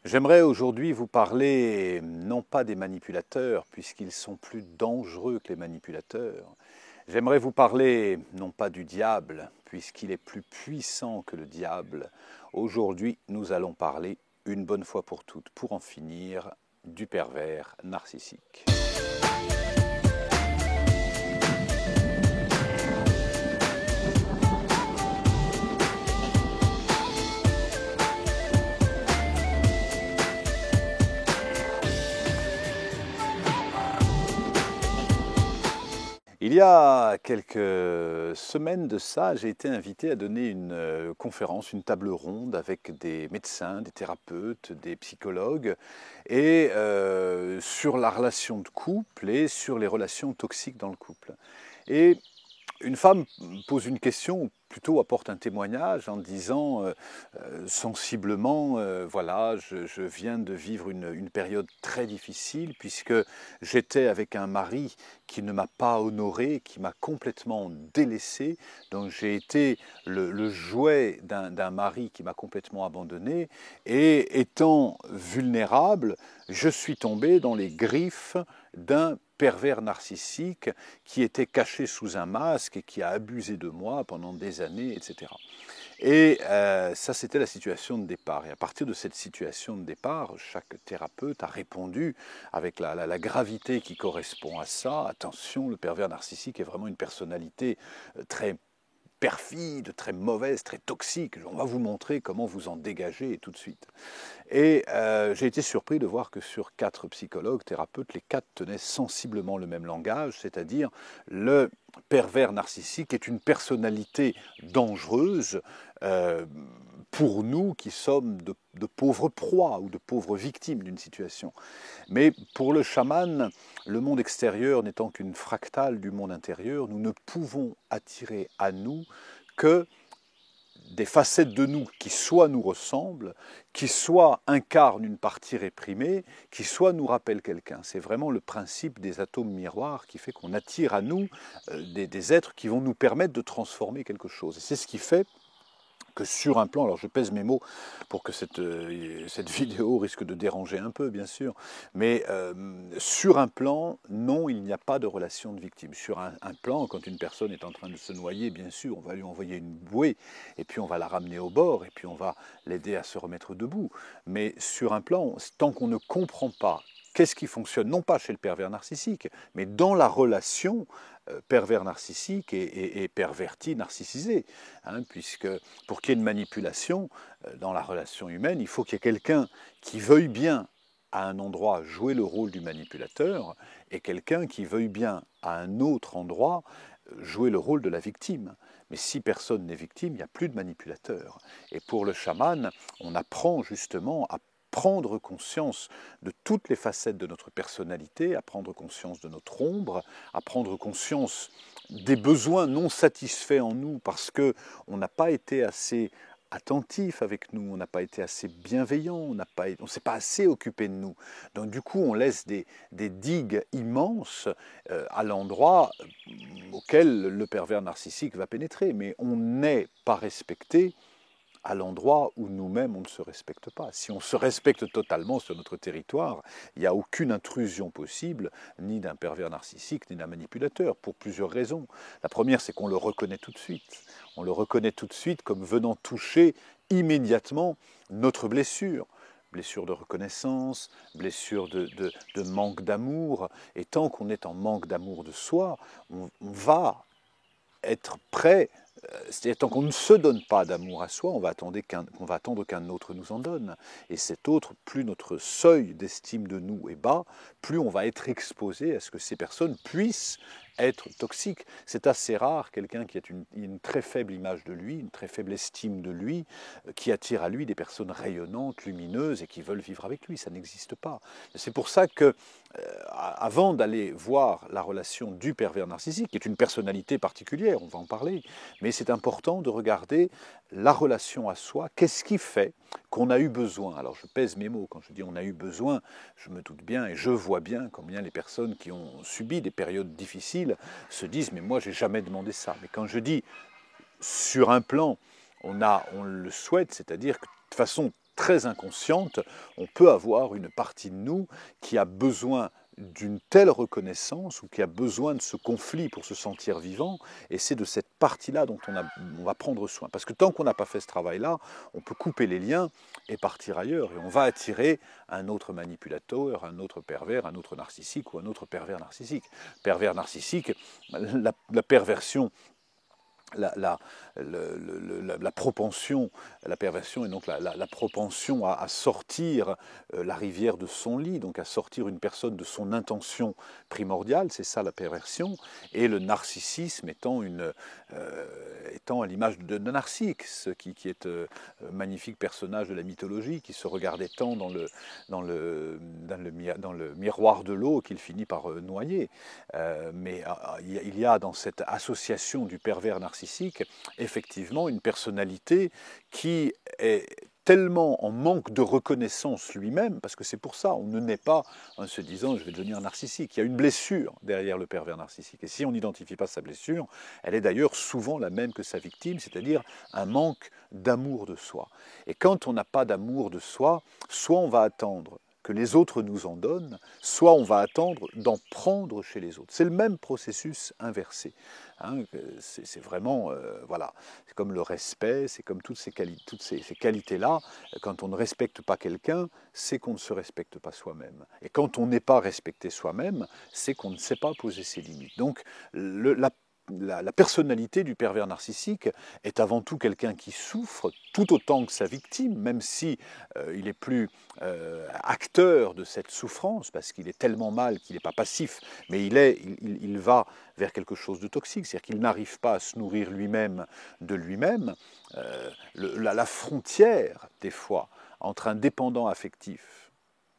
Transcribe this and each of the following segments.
J'aimerais aujourd'hui vous parler non pas des manipulateurs, puisqu'ils sont plus dangereux que les manipulateurs. J'aimerais vous parler non pas du diable, puisqu'il est plus puissant que le diable. Aujourd'hui, nous allons parler, une bonne fois pour toutes, pour en finir, du pervers narcissique. Il y a quelques semaines de ça, j'ai été invité à donner une conférence, une table ronde avec des médecins, des thérapeutes, des psychologues, et sur la relation de couple et sur les relations toxiques dans le couple. Et une femme pose une question, ou plutôt apporte un témoignage en disant sensiblement, voilà, je viens de vivre une période très difficile puisque j'étais avec un mari qui ne m'a pas honoré, qui m'a complètement délaissé, donc j'ai été le jouet d'un mari qui m'a complètement abandonné, et étant vulnérable, je suis tombé dans les griffes d'un pervers narcissique qui était caché sous un masque et qui a abusé de moi pendant des années, etc. Et ça, c'était la situation de départ. Et à partir de cette situation de départ, chaque thérapeute a répondu avec la gravité qui correspond à ça. Attention, le pervers narcissique est vraiment une personnalité très perfide, très mauvaise, très toxique. On va vous montrer comment vous en dégager tout de suite. Et j'ai été surpris de voir que sur 4 psychologues, thérapeutes, les 4 tenaient sensiblement le même langage, c'est-à-dire le pervers narcissique est une personnalité dangereuse pour nous qui sommes de pauvres proies ou de pauvres victimes d'une situation. Mais pour le chaman, le monde extérieur n'étant qu'une fractale du monde intérieur, nous ne pouvons attirer à nous que des facettes de nous qui soit nous ressemblent, qui soit incarnent une partie réprimée, qui soit nous rappellent quelqu'un. C'est vraiment le principe des atomes miroirs qui fait qu'on attire à nous des êtres qui vont nous permettre de transformer quelque chose. Et c'est ce qui fait que sur un plan, alors je pèse mes mots pour que cette vidéo risque de déranger un peu, bien sûr, mais sur un plan, non, il n'y a pas de relation de victime. Sur un plan, quand une personne est en train de se noyer, bien sûr, on va lui envoyer une bouée, et puis on va la ramener au bord, et puis on va l'aider à se remettre debout. Mais sur un plan, tant qu'on ne comprend pas qu'est-ce qui fonctionne, non pas chez le pervers narcissique, mais dans la relation pervers narcissique et perverti narcissisé, hein, puisque pour qu'il y ait une manipulation dans la relation humaine, il faut qu'il y ait quelqu'un qui veuille bien à un endroit jouer le rôle du manipulateur et quelqu'un qui veuille bien à un autre endroit jouer le rôle de la victime. Mais si personne n'est victime, il n'y a plus de manipulateur. Et pour le chaman, on apprend justement à prendre conscience de toutes les facettes de notre personnalité, à prendre conscience de notre ombre, à prendre conscience des besoins non satisfaits en nous parce qu'on n'a pas été assez attentif avec nous, on n'a pas été assez bienveillant, on ne s'est pas assez occupé de nous. Donc du coup, on laisse des digues immenses à l'endroit auquel le pervers narcissique va pénétrer. Mais on n'est pas respecté à l'endroit où nous-mêmes on ne se respecte pas. Si on se respecte totalement sur notre territoire, il n'y a aucune intrusion possible, ni d'un pervers narcissique, ni d'un manipulateur, pour plusieurs raisons. La première, c'est qu'on le reconnaît tout de suite. On le reconnaît tout de suite comme venant toucher immédiatement notre blessure. Blessure de reconnaissance, blessure de manque d'amour. Et tant qu'on est en manque d'amour de soi, on va être prêt, c'est-à-dire tant qu'on ne se donne pas d'amour à soi, on va attendre qu'un autre nous en donne. Et cet autre, plus notre seuil d'estime de nous est bas, plus on va être exposé à ce que ces personnes puissent être toxiques. C'est assez rare, quelqu'un qui a une très faible image de lui, une très faible estime de lui, qui attire à lui des personnes rayonnantes, lumineuses et qui veulent vivre avec lui. Ça n'existe pas. C'est pour ça que, avant d'aller voir la relation du pervers narcissique, qui est une personnalité particulière, on va en parler, mais c'est important de regarder la relation à soi. Qu'est-ce qui fait qu'on a eu besoin? Alors je pèse mes mots, quand je dis on a eu besoin, je me doute bien et je vois bien combien les personnes qui ont subi des périodes difficiles se disent mais moi j'ai jamais demandé ça. Mais quand je dis sur un plan, on le souhaite, c'est-à-dire que de façon très inconsciente, on peut avoir une partie de nous qui a besoin d'une telle reconnaissance ou qui a besoin de ce conflit pour se sentir vivant, et c'est de cette partie-là dont on va prendre soin. Parce que tant qu'on n'a pas fait ce travail-là, on peut couper les liens et partir ailleurs, et on va attirer un autre manipulateur, un autre pervers, un autre narcissique ou un autre pervers narcissique. Pervers narcissique, la perversion, la propension, la perversion, et donc la propension à sortir la rivière de son lit, donc à sortir une personne de son intention primordiale, c'est ça la perversion, et le narcissisme étant à l'image de Narcisse, qui est un magnifique personnage de la mythologie, qui se regardait tant dans le miroir de l'eau qu'il finit par noyer. Mais il y a dans cette association du pervers narcissique effectivement une personnalité qui est tellement en manque de reconnaissance lui-même, parce que c'est pour ça, on ne naît pas en se disant je vais devenir narcissique. Il y a une blessure derrière le pervers narcissique, et si on n'identifie pas sa blessure, elle est d'ailleurs souvent la même que sa victime, c'est-à-dire un manque d'amour de soi. Et quand on n'a pas d'amour de soi, soit on va attendre que les autres nous en donnent, soit on va attendre d'en prendre chez les autres. C'est le même processus inversé. Hein, c'est vraiment, voilà, c'est comme le respect, c'est comme toutes ces qualités-là. Quand on ne respecte pas quelqu'un, c'est qu'on ne se respecte pas soi-même. Et quand on n'est pas respecté soi-même, c'est qu'on ne sait pas poser ses limites. Donc, la personnalité du pervers narcissique est avant tout quelqu'un qui souffre tout autant que sa victime, même si il est plus acteur de cette souffrance, parce qu'il est tellement mal qu'il n'est pas passif, mais il va vers quelque chose de toxique, c'est-à-dire qu'il n'arrive pas à se nourrir lui-même de lui-même. La frontière, des fois, entre un dépendant affectif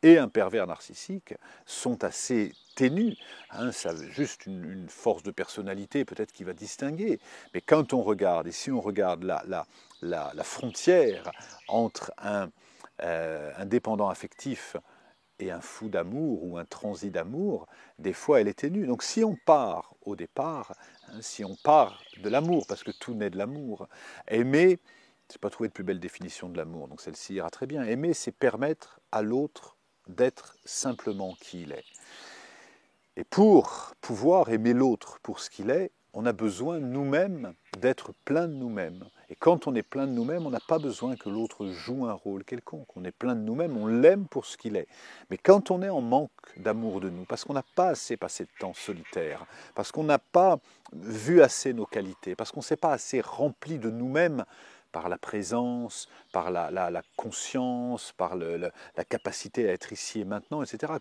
et un pervers narcissique sont assez ténues. Hein, ça a juste une force de personnalité peut-être qui va distinguer. Mais quand on regarde, et si on regarde la frontière entre un dépendant affectif et un fou d'amour ou un transi d'amour, des fois elle est ténue. Donc si on part au départ, hein, si on part de l'amour, parce que tout naît de l'amour, aimer, je n'ai pas trouvé de plus belle définition de l'amour, donc celle-ci ira très bien. Aimer, c'est permettre à l'autre d'être simplement qui il est. Et pour pouvoir aimer l'autre pour ce qu'il est, on a besoin nous-mêmes d'être plein de nous-mêmes. Et quand on est plein de nous-mêmes, on n'a pas besoin que l'autre joue un rôle quelconque. On est plein de nous-mêmes, on l'aime pour ce qu'il est. Mais quand on est en manque d'amour de nous, parce qu'on n'a pas assez passé de temps solitaire, parce qu'on n'a pas vu assez nos qualités, parce qu'on ne s'est pas assez rempli de nous-mêmes, par la présence, par la conscience, par la capacité à être ici et maintenant, etc.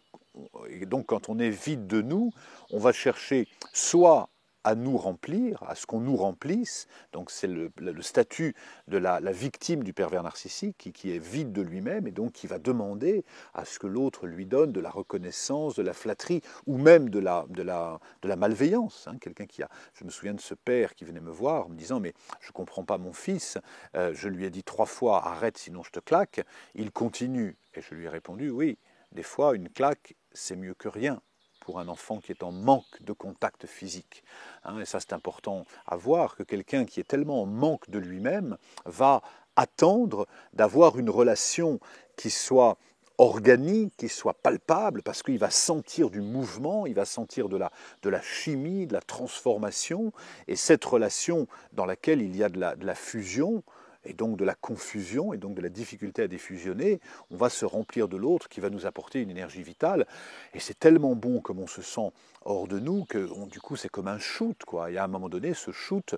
Et donc quand on est vide de nous, on va chercher soit à nous remplir, à ce qu'on nous remplisse, donc c'est le statut de la victime du pervers narcissique qui est vide de lui-même et donc qui va demander à ce que l'autre lui donne de la reconnaissance, de la flatterie ou même de la malveillance. Hein. Quelqu'un je me souviens de ce père qui venait me voir en me disant mais je ne comprends pas mon fils, je lui ai dit 3 fois arrête sinon je te claque, il continue et je lui ai répondu oui, des fois une claque c'est mieux que rien pour un enfant qui est en manque de contact physique. Hein, et ça c'est important à voir, que quelqu'un qui est tellement en manque de lui-même va attendre d'avoir une relation qui soit organique, qui soit palpable, parce qu'il va sentir du mouvement, il va sentir de la chimie, de la transformation, et cette relation dans laquelle il y a de la fusion, et donc de la confusion, et donc de la difficulté à défusionner, on va se remplir de l'autre qui va nous apporter une énergie vitale. Et c'est tellement bon comme on se sent hors de nous que du coup c'est comme un shoot, quoi. Et à un moment donné, ce shoot,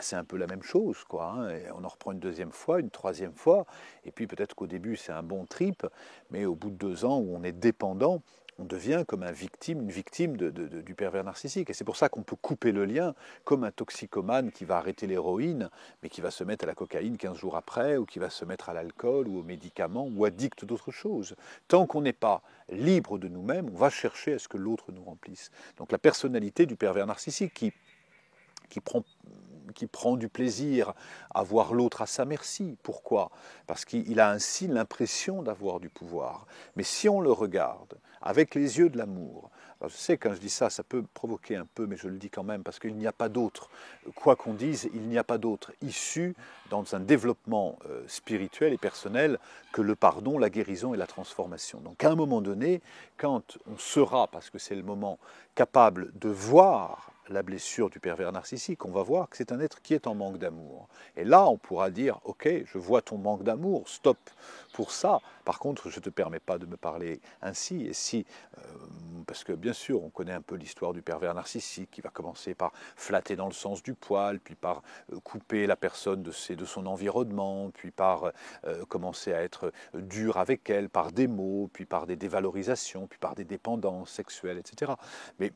c'est un peu la même chose, quoi. Hein. Et on en reprend une deuxième fois, une troisième fois, et puis peut-être qu'au début c'est un bon trip, mais au bout de 2 ans où on est dépendant, on devient comme une victime du pervers narcissique. Et c'est pour ça qu'on peut couper le lien, comme un toxicomane qui va arrêter l'héroïne, mais qui va se mettre à la cocaïne 15 jours après, ou qui va se mettre à l'alcool, ou aux médicaments, ou addict d'autres choses. Tant qu'on n'est pas libre de nous-mêmes, on va chercher à ce que l'autre nous remplisse. Donc la personnalité du pervers narcissique qui prend qui prend du plaisir à voir l'autre à sa merci. Pourquoi? Parce qu'il a ainsi l'impression d'avoir du pouvoir. Mais si on le regarde avec les yeux de l'amour, alors je sais quand je dis ça, ça peut provoquer un peu, mais je le dis quand même, parce qu'il n'y a pas d'autre. Quoi qu'on dise, il n'y a pas d'autre issue dans un développement spirituel et personnel que le pardon, la guérison et la transformation. Donc à un moment donné, quand on sera, parce que c'est le moment, capable de voir la blessure du pervers narcissique, on va voir que c'est un être qui est en manque d'amour. Et là, on pourra dire, ok, je vois ton manque d'amour, stop pour ça. Par contre, je ne te permets pas de me parler ainsi. Et si, parce que bien sûr, on connaît un peu l'histoire du pervers narcissique, qui va commencer par flatter dans le sens du poil, puis par couper la personne de son environnement, puis par commencer à être dur avec elle, par des mots, puis par des dévalorisations, puis par des dépendances sexuelles, etc. Mais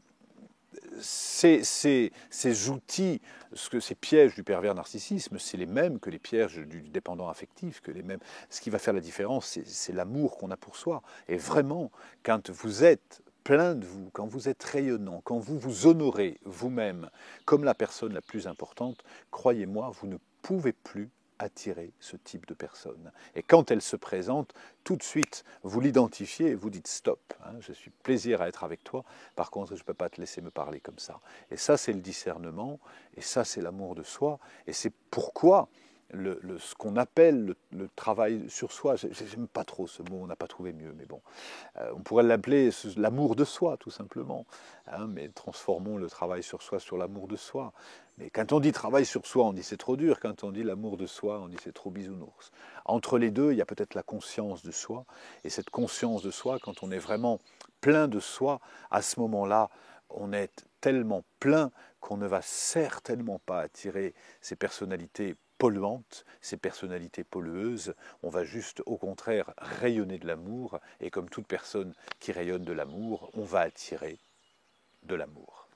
ces outils, ces pièges du pervers narcissisme, c'est les mêmes que les pièges du dépendant affectif, que les mêmes. Ce qui va faire la différence, c'est l'amour qu'on a pour soi. Et vraiment, quand vous êtes plein de vous, quand vous êtes rayonnant, quand vous vous honorez vous-même comme la personne la plus importante, croyez-moi, vous ne pouvez plus attirer ce type de personne. Et quand elle se présente, tout de suite, vous l'identifiez et vous dites stop, hein, je suis plaisir à être avec toi, par contre, je ne peux pas te laisser me parler comme ça. Et ça, c'est le discernement, et ça, c'est l'amour de soi, et c'est pourquoi ce qu'on appelle le travail sur soi, j'aime pas trop ce mot, on n'a pas trouvé mieux, mais bon, on pourrait l'appeler l'amour de soi, tout simplement, hein, mais transformons le travail sur soi sur l'amour de soi. Mais quand on dit travail sur soi, on dit c'est trop dur, quand on dit l'amour de soi, on dit c'est trop bisounours. Entre les deux, il y a peut-être la conscience de soi, et cette conscience de soi, quand on est vraiment plein de soi, à ce moment-là, on est tellement plein qu'on ne va certainement pas attirer ces personnalités polluantes, ces personnalités pollueuses. On va juste, au contraire, rayonner de l'amour. Et comme toute personne qui rayonne de l'amour, on va attirer de l'amour.